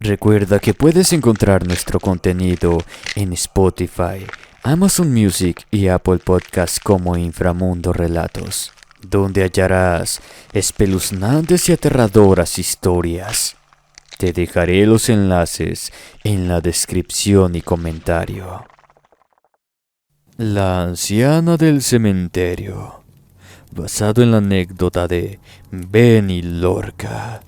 Recuerda que puedes encontrar nuestro contenido en Spotify, Amazon Music y Apple Podcasts como Inframundo Relatos, donde hallarás espeluznantes y aterradoras historias. Te dejaré los enlaces en la descripción y comentario. La anciana del cementerio, basado en la anécdota de Benny Lorca.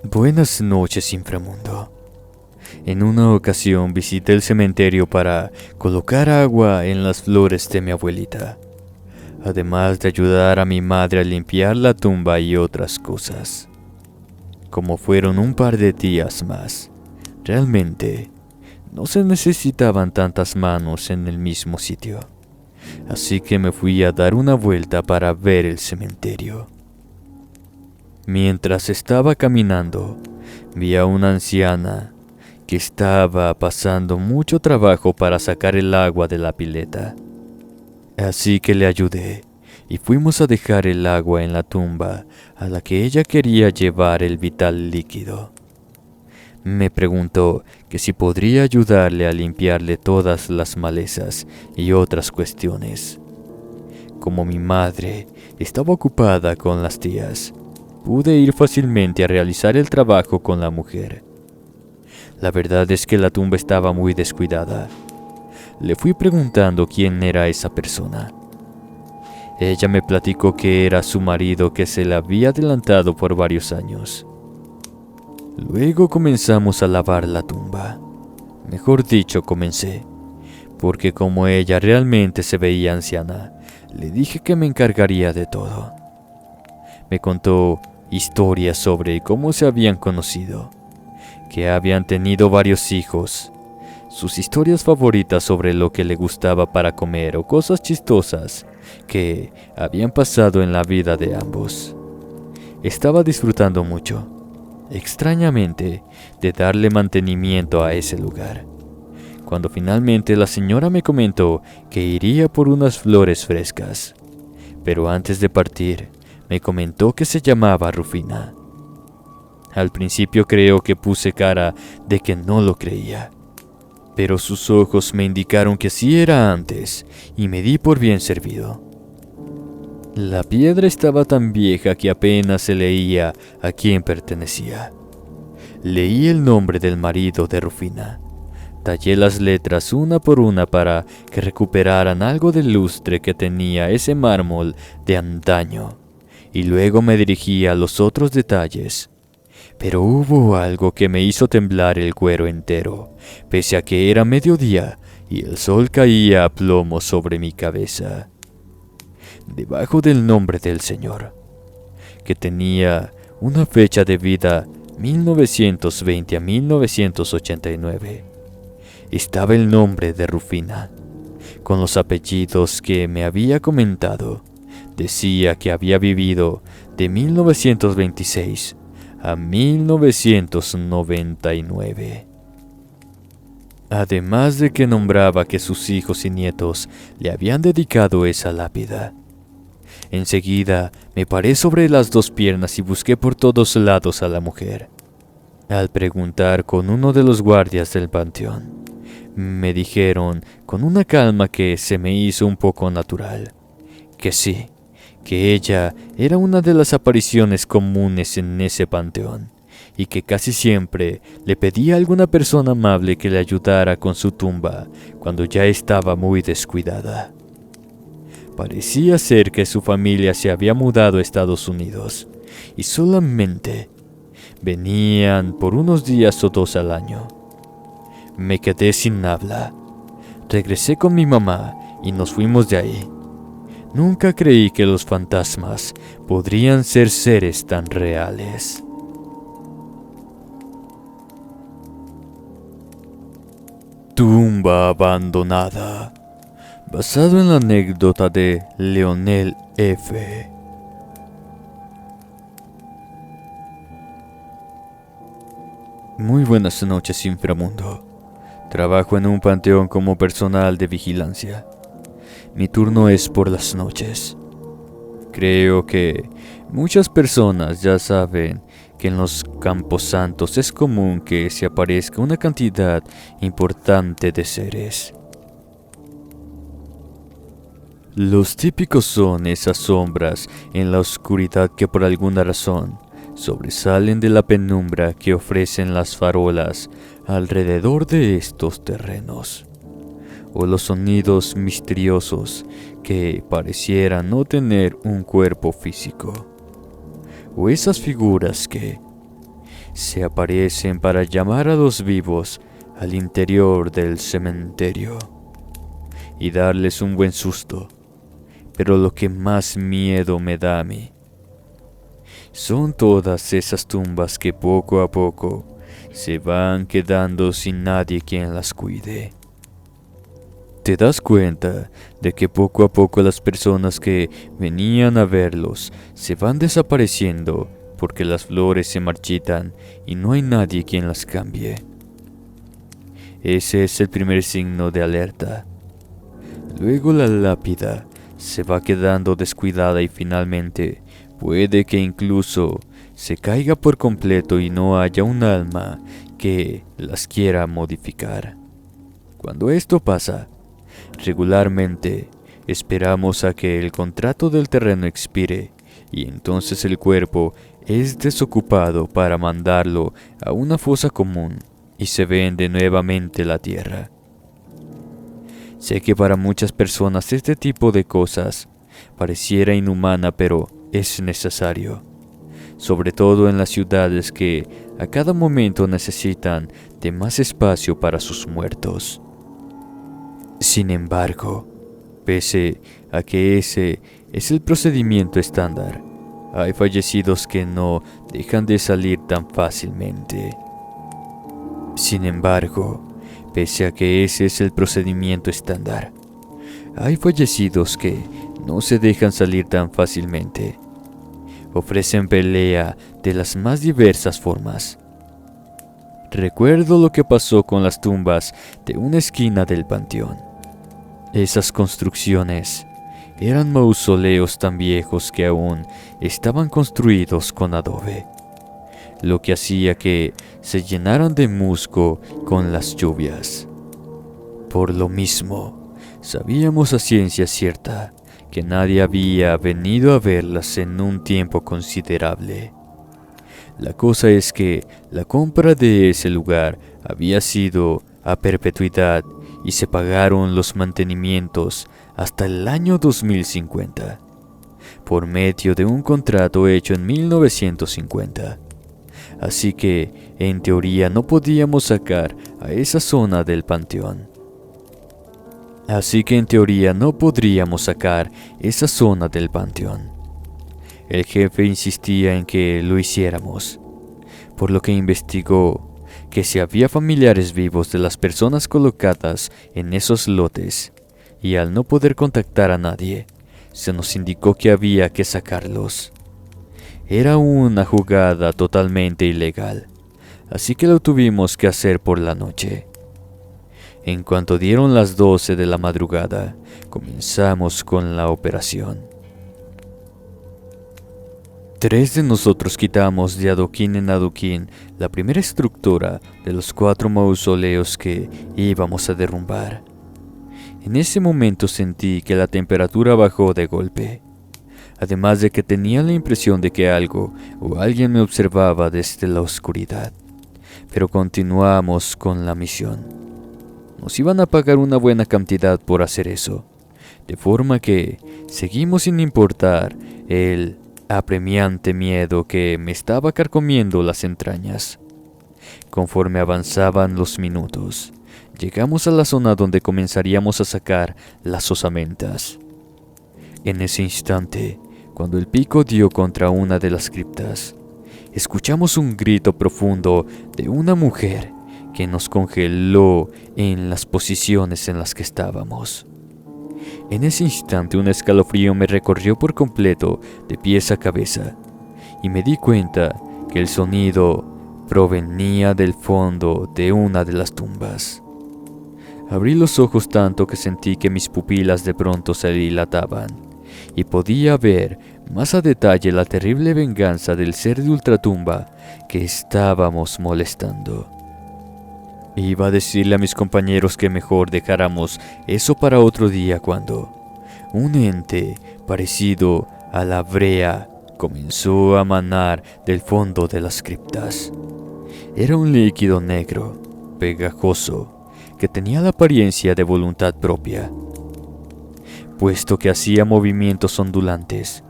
Buenas noches, inframundo. En una ocasión visité el cementerio para colocar agua en las flores de mi abuelita, además de ayudar a mi madre a limpiar la tumba y otras cosas. Como fueron un par de días más, realmente no se necesitaban tantas manos en el mismo sitio, así que me fui a dar una vuelta para ver el cementerio. Mientras estaba caminando, vi a una anciana que estaba pasando mucho trabajo para sacar el agua de la pileta. Así que le ayudé y fuimos a dejar el agua en la tumba a la que ella quería llevar el vital líquido. Me preguntó que si podría ayudarle a limpiarle todas las malezas y otras cuestiones. Como mi madre estaba ocupada con las tías, pude ir fácilmente a realizar el trabajo con la mujer. La verdad es que la tumba estaba muy descuidada. Le fui preguntando quién era esa persona. Ella me platicó que era su marido que se le había adelantado por varios años. Luego comenzamos a lavar la tumba. Mejor dicho, comencé, porque como ella realmente se veía anciana, le dije que me encargaría de todo. Me contó historias sobre cómo se habían conocido, que habían tenido varios hijos, sus historias favoritas sobre lo que le gustaba para comer o cosas chistosas que habían pasado en la vida de ambos. Estaba disfrutando mucho, extrañamente, de darle mantenimiento a ese lugar, cuando finalmente la señora me comentó que iría por unas flores frescas, pero antes de partir, me comentó que se llamaba Rufina. Al principio creo que puse cara de que no lo creía, pero sus ojos me indicaron que sí era antes y me di por bien servido. La piedra estaba tan vieja que apenas se leía a quién pertenecía. Leí el nombre del marido de Rufina. Tallé las letras una por una para que recuperaran algo del lustre que tenía ese mármol de antaño. Y luego me dirigí a los otros detalles. Pero hubo algo que me hizo temblar el cuero entero, pese a que era mediodía y el sol caía a plomo sobre mi cabeza. Debajo del nombre del señor, que tenía una fecha de vida 1920 a 1989, estaba el nombre de Rufina, con los apellidos que me había comentado. Decía que había vivido de 1926 a 1999. Además de que nombraba que sus hijos y nietos le habían dedicado esa lápida. Enseguida me paré sobre las dos piernas y busqué por todos lados a la mujer. Al preguntar con uno de los guardias del panteón, me dijeron con una calma que se me hizo un poco natural, que sí, que ella era una de las apariciones comunes en ese panteón, y que casi siempre le pedía a alguna persona amable que le ayudara con su tumba cuando ya estaba muy descuidada. Parecía ser que su familia se había mudado a Estados Unidos, y solamente venían por unos días o dos al año. Me quedé sin habla. Regresé con mi mamá y nos fuimos de ahí. Nunca creí que los fantasmas podrían ser seres tan reales. Tumba abandonada, basado en la anécdota de Leonel F. Muy buenas noches, inframundo. Trabajo en un panteón como personal de vigilancia. Mi turno es por las noches. Creo que Muchas personas ya saben que en los camposantos es común que se aparezca una cantidad importante de seres. Los típicos son esas sombras en la oscuridad que por alguna razón sobresalen de la penumbra que ofrecen las farolas alrededor de estos terrenos, o los sonidos misteriosos que parecieran no tener un cuerpo físico, o esas figuras que se aparecen para llamar a los vivos al interior del cementerio y darles un buen susto. Pero lo que más miedo me da a mí son todas esas tumbas que poco a poco se van quedando sin nadie quien las cuide. Te das cuenta de que poco a poco las personas que venían a verlos se van desapareciendo porque las flores se marchitan y no hay nadie quien las cambie. Ese es el primer signo de alerta. Luego la lápida se va quedando descuidada y finalmente puede que incluso se caiga por completo y no haya un alma que las quiera modificar. Cuando esto pasa, regularmente esperamos a que el contrato del terreno expire y entonces el cuerpo es desocupado para mandarlo a una fosa común y se vende nuevamente la tierra. Sé que para muchas personas este tipo de cosas pareciera inhumana, pero es necesario, sobre todo en las ciudades que a cada momento necesitan de más espacio para sus muertos. Sin embargo, pese a que ese es el procedimiento estándar, hay fallecidos que no dejan de salir tan fácilmente. Sin embargo, pese a que ese es el procedimiento estándar, hay fallecidos que no se dejan salir tan fácilmente. Ofrecen pelea de las más diversas formas. Recuerdo lo que pasó con las tumbas de una esquina del panteón. Esas construcciones eran mausoleos tan viejos que aún estaban construidos con adobe, lo que hacía que se llenaran de musgo con las lluvias. Por lo mismo, sabíamos a ciencia cierta que nadie había venido a verlas en un tiempo considerable. La cosa es que la compra de ese lugar había sido a perpetuidad y se pagaron los mantenimientos hasta el año 2050, por medio de un contrato hecho en 1950. Así que, en teoría, no podíamos sacar a esa zona del panteón. El jefe insistía en que lo hiciéramos, por lo que investigó que si había familiares vivos de las personas colocadas en esos lotes, y al no poder contactar a nadie, se nos indicó que había que sacarlos. Era una jugada totalmente ilegal, así que lo tuvimos que hacer por la noche. En cuanto dieron las 12 de la madrugada, comenzamos con la operación. 3 de nosotros quitamos de adoquín en adoquín la primera estructura de los 4 mausoleos que íbamos a derrumbar. En ese momento sentí que la temperatura bajó de golpe, además de que tenía la impresión de que algo o alguien me observaba desde la oscuridad. Pero continuamos con la misión. Nos iban a pagar una buena cantidad por hacer eso, de forma que seguimos sin importar el apremiante miedo que me estaba carcomiendo las entrañas. Conforme avanzaban los minutos, llegamos a la zona donde comenzaríamos a sacar las osamentas. En ese instante, cuando el pico dio contra una de las criptas, escuchamos un grito profundo de una mujer que nos congeló en las posiciones en las que estábamos. En ese instante un escalofrío me recorrió por completo de pies a cabeza y me di cuenta que el sonido provenía del fondo de una de las tumbas. Abrí los ojos tanto que sentí que mis pupilas de pronto se dilataban y podía ver más a detalle la terrible venganza del ser de ultratumba que estábamos molestando. Iba a decirle a mis compañeros que mejor dejáramos eso para otro día cuando un ente parecido a la brea comenzó a manar del fondo de las criptas. Era un líquido negro, pegajoso, que tenía la apariencia de voluntad propia, puesto que hacía movimientos ondulantes,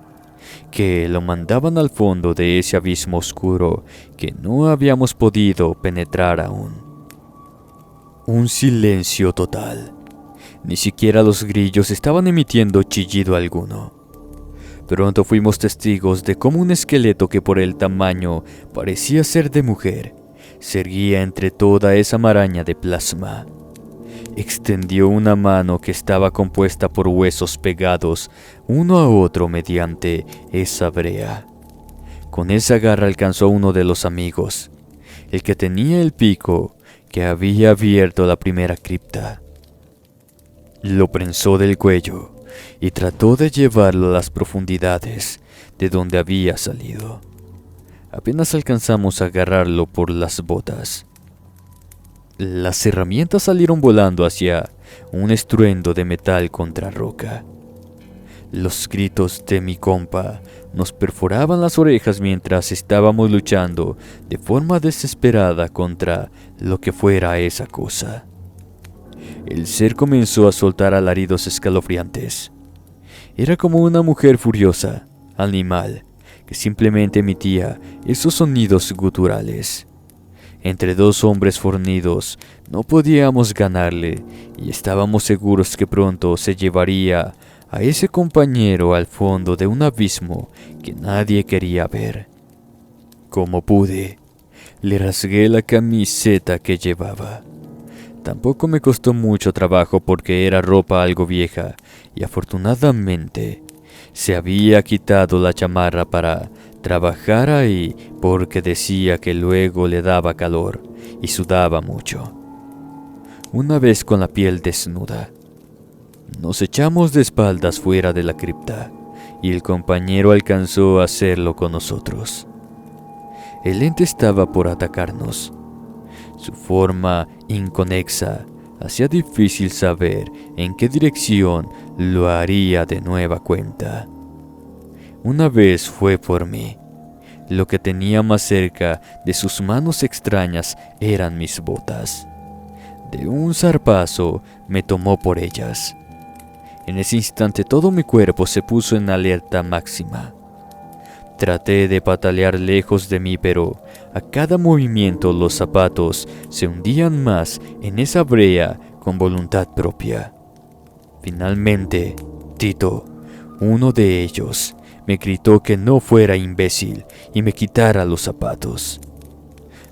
que lo mandaban al fondo de ese abismo oscuro que no habíamos podido penetrar aún. Un silencio total. Ni siquiera los grillos estaban emitiendo chillido alguno. Pronto fuimos testigos de cómo un esqueleto que por el tamaño parecía ser de mujer, se erguía entre toda esa maraña de plasma. Extendió una mano que estaba compuesta por huesos pegados uno a otro mediante esa brea. Con esa garra alcanzó a uno de los amigos, el que tenía el pico que había abierto la primera cripta. Lo prensó del cuello y trató de llevarlo a las profundidades de donde había salido. Apenas alcanzamos a agarrarlo por las botas. Las herramientas salieron volando hacia un estruendo de metal contra roca. Los gritos de mi compa nos perforaban las orejas mientras estábamos luchando de forma desesperada contra lo que fuera esa cosa. El ser comenzó a soltar alaridos escalofriantes. Era como una mujer furiosa, animal, que simplemente emitía esos sonidos guturales. Entre dos hombres fornidos no podíamos ganarle y estábamos seguros que pronto se llevaría a ese compañero al fondo de un abismo que nadie quería ver. Como pude, le rasgué la camiseta que llevaba. Tampoco me costó mucho trabajo porque era ropa algo vieja y afortunadamente se había quitado la chamarra para trabajar ahí porque decía que luego le daba calor y sudaba mucho. Una vez con la piel desnuda, nos echamos de espaldas fuera de la cripta y el compañero alcanzó a hacerlo con nosotros. El ente estaba por atacarnos. Su forma inconexa hacía difícil saber en qué dirección lo haría de nueva cuenta. Una vez fue por mí. Lo que tenía más cerca de sus manos extrañas eran mis botas. De un zarpazo me tomó por ellas. En ese instante todo mi cuerpo se puso en alerta máxima. Traté de patalear lejos de mí, pero a cada movimiento los zapatos se hundían más en esa brea con voluntad propia. Finalmente, Tito, uno de ellos, me gritó que no fuera imbécil y me quitara los zapatos.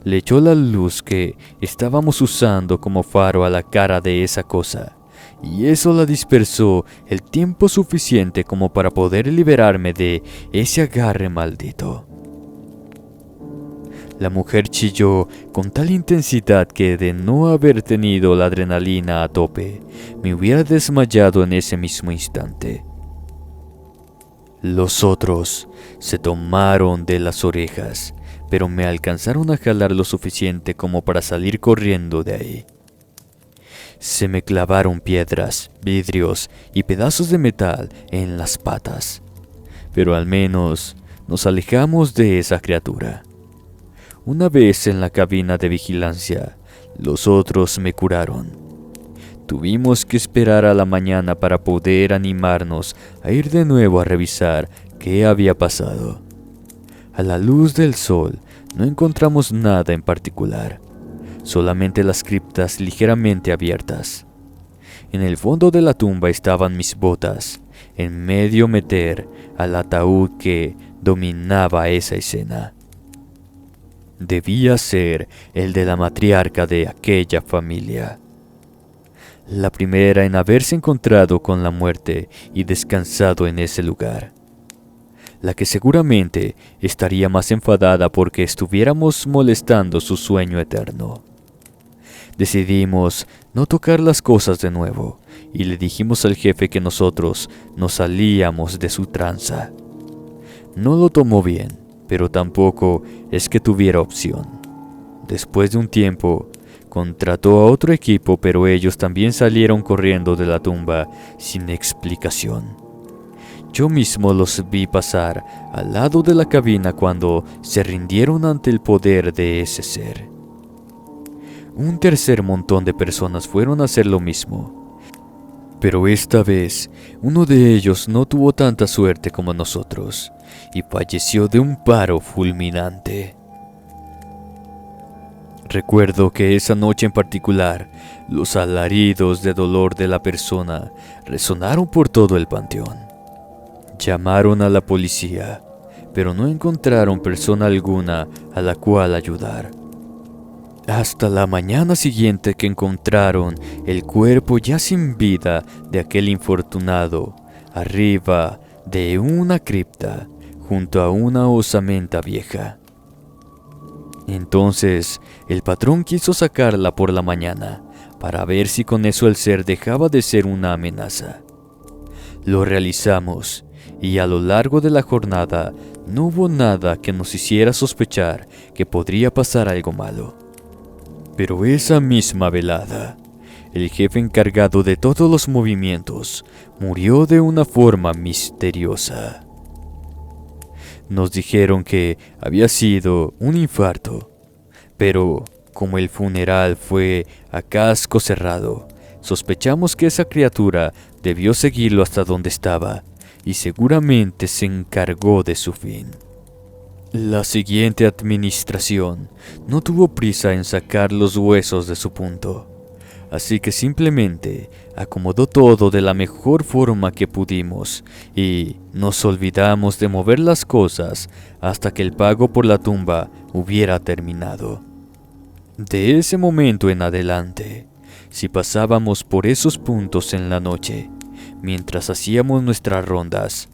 Le echó la luz que estábamos usando como faro a la cara de esa cosa, y eso la dispersó el tiempo suficiente como para poder liberarme de ese agarre maldito. La mujer chilló con tal intensidad que de no haber tenido la adrenalina a tope, me hubiera desmayado en ese mismo instante. Los otros se tomaron de las orejas, pero me alcanzaron a jalar lo suficiente como para salir corriendo de ahí. Se me clavaron piedras, vidrios y pedazos de metal en las patas, pero al menos nos alejamos de esa criatura. Una vez en la cabina de vigilancia, los otros me curaron. Tuvimos que esperar a la mañana para poder animarnos a ir de nuevo a revisar qué había pasado. A la luz del sol no encontramos nada en particular, solamente las criptas ligeramente abiertas. En el fondo de la tumba estaban mis botas, en medio meter al ataúd que dominaba esa escena. Debía ser el de la matriarca de aquella familia. La primera en haberse encontrado con la muerte y descansado en ese lugar. La que seguramente estaría más enfadada porque estuviéramos molestando su sueño eterno. Decidimos no tocar las cosas de nuevo y le dijimos al jefe que nosotros nos salíamos de su tranza. no lo tomó bien, pero tampoco es que tuviera opción. Después de un tiempo, contrató a otro equipo, pero ellos también salieron corriendo de la tumba sin explicación. Yo mismo los vi pasar al lado de la cabina cuando se rindieron ante el poder de ese ser. Un tercer montón de personas fueron a hacer lo mismo, pero esta vez uno de ellos no tuvo tanta suerte como nosotros y falleció de un paro fulminante. Recuerdo que esa noche en particular, los alaridos de dolor de la persona resonaron por todo el panteón. Llamaron a la policía, pero no encontraron persona alguna a la cual ayudar. Hasta la mañana siguiente que encontraron el cuerpo ya sin vida de aquel infortunado, arriba de una cripta, junto a una osamenta vieja. Entonces, el patrón quiso sacarla por la mañana, para ver si con eso el ser dejaba de ser una amenaza. Lo realizamos, y a lo largo de la jornada no hubo nada que nos hiciera sospechar que podría pasar algo malo. Pero esa misma velada, el jefe encargado de todos los movimientos murió de una forma misteriosa. Nos dijeron que había sido un infarto, pero como el funeral fue a casco cerrado, sospechamos que esa criatura debió seguirlo hasta donde estaba y seguramente se encargó de su fin. La siguiente administración no tuvo prisa en sacar los huesos de su punto, así que simplemente acomodó todo de la mejor forma que pudimos y nos olvidamos de mover las cosas hasta que el pago por la tumba hubiera terminado. De ese momento en adelante, si pasábamos por esos puntos en la noche, mientras hacíamos nuestras rondas,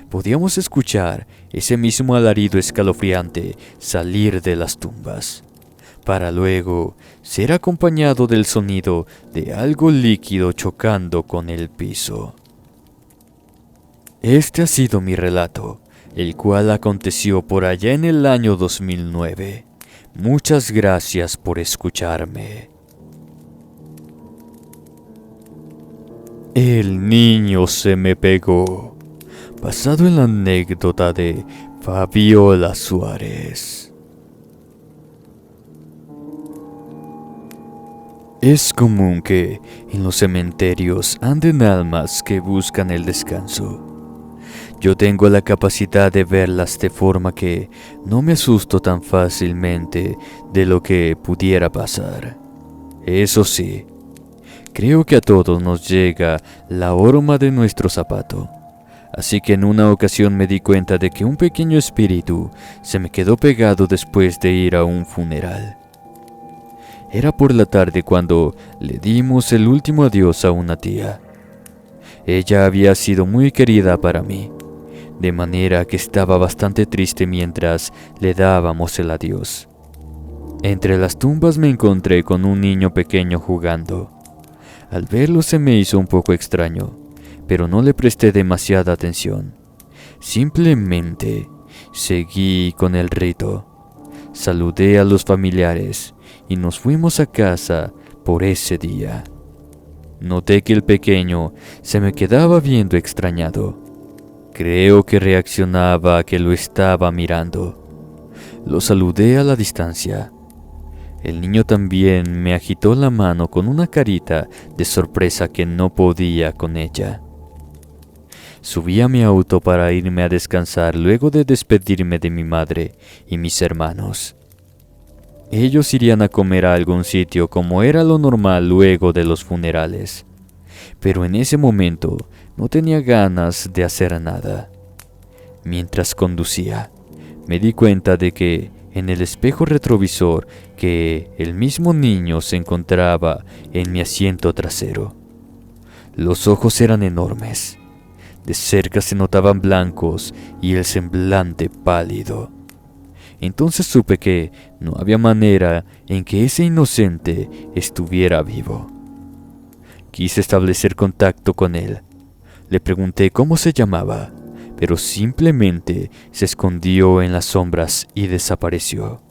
podíamos escuchar ese mismo alarido escalofriante salir de las tumbas, para luego ser acompañado del sonido de algo líquido chocando con el piso. Este ha sido mi relato, el cual aconteció por allá en el año 2009. Muchas gracias por escucharme. El niño se me pegó, basado en la anécdota de Fabiola Suárez. Es común que en los cementerios anden almas que buscan el descanso. Yo tengo la capacidad de verlas de forma que no me asusto tan fácilmente de lo que pudiera pasar. Eso sí, creo que a todos nos llega la horma de nuestro zapato. Así que en una ocasión me di cuenta de que un pequeño espíritu se me quedó pegado después de ir a un funeral. Era por la tarde cuando le dimos el último adiós a una tía. Ella había sido muy querida para mí, de manera que estaba bastante triste mientras le dábamos el adiós. Entre las tumbas me encontré con un niño pequeño jugando. Al verlo se me hizo un poco extraño, pero no le presté demasiada atención. Simplemente seguí con el rito. Saludé a los familiares y nos fuimos a casa por ese día. Noté que el pequeño se me quedaba viendo extrañado. Creo que reaccionaba a que lo estaba mirando. Lo saludé a la distancia. El niño también me agitó la mano con una carita de sorpresa que no podía con ella. Subí a mi auto para irme a descansar luego de despedirme de mi madre y mis hermanos. Ellos irían a comer a algún sitio como era lo normal luego de los funerales, pero en ese momento no tenía ganas de hacer nada. Mientras conducía, me di cuenta de que en el espejo retrovisor que el mismo niño se encontraba en mi asiento trasero. Los ojos eran enormes. De cerca se notaban blancos y el semblante pálido. Entonces supe que no había manera en que ese inocente estuviera vivo. Quise establecer contacto con él. Le pregunté cómo se llamaba, pero simplemente se escondió en las sombras y desapareció.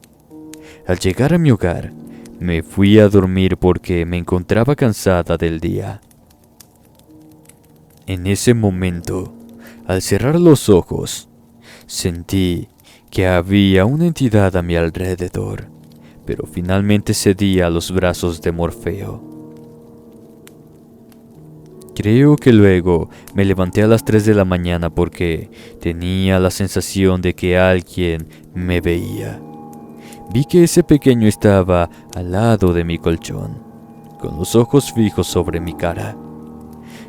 Al llegar a mi hogar, me fui a dormir porque me encontraba cansada del día. En ese momento, al cerrar los ojos, sentí que había una entidad a mi alrededor, pero finalmente cedí a los brazos de Morfeo. Creo que luego me levanté a las 3 de la mañana porque tenía la sensación de que alguien me veía. Vi que ese pequeño estaba al lado de mi colchón, con los ojos fijos sobre mi cara.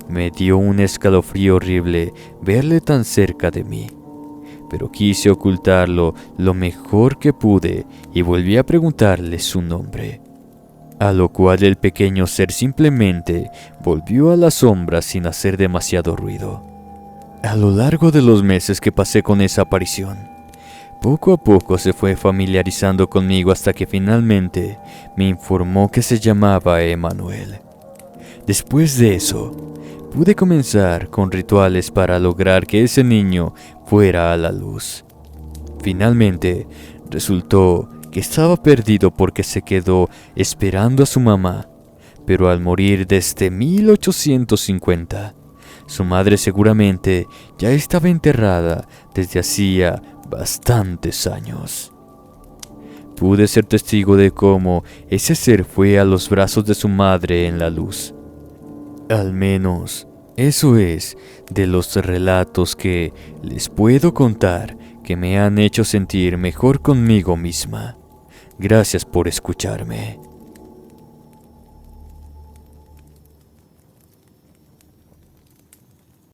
Me dio un escalofrío horrible verle tan cerca de mí, pero quise ocultarlo lo mejor que pude y volví a preguntarle su nombre, a lo cual el pequeño ser simplemente volvió a las sombras sin hacer demasiado ruido. A lo largo de los meses que pasé con esa aparición, poco a poco se fue familiarizando conmigo hasta que finalmente me informó que se llamaba Emanuel. Después de eso, pude comenzar con rituales para lograr que ese niño fuera a la luz. Finalmente, resultó que estaba perdido porque se quedó esperando a su mamá, pero al morir desde 1850, su madre seguramente ya estaba enterrada desde hacía bastantes años. Pude ser testigo de cómo ese ser fue a los brazos de su madre en la luz. Al menos, eso es de los relatos que les puedo contar que me han hecho sentir mejor conmigo misma. Gracias por escucharme.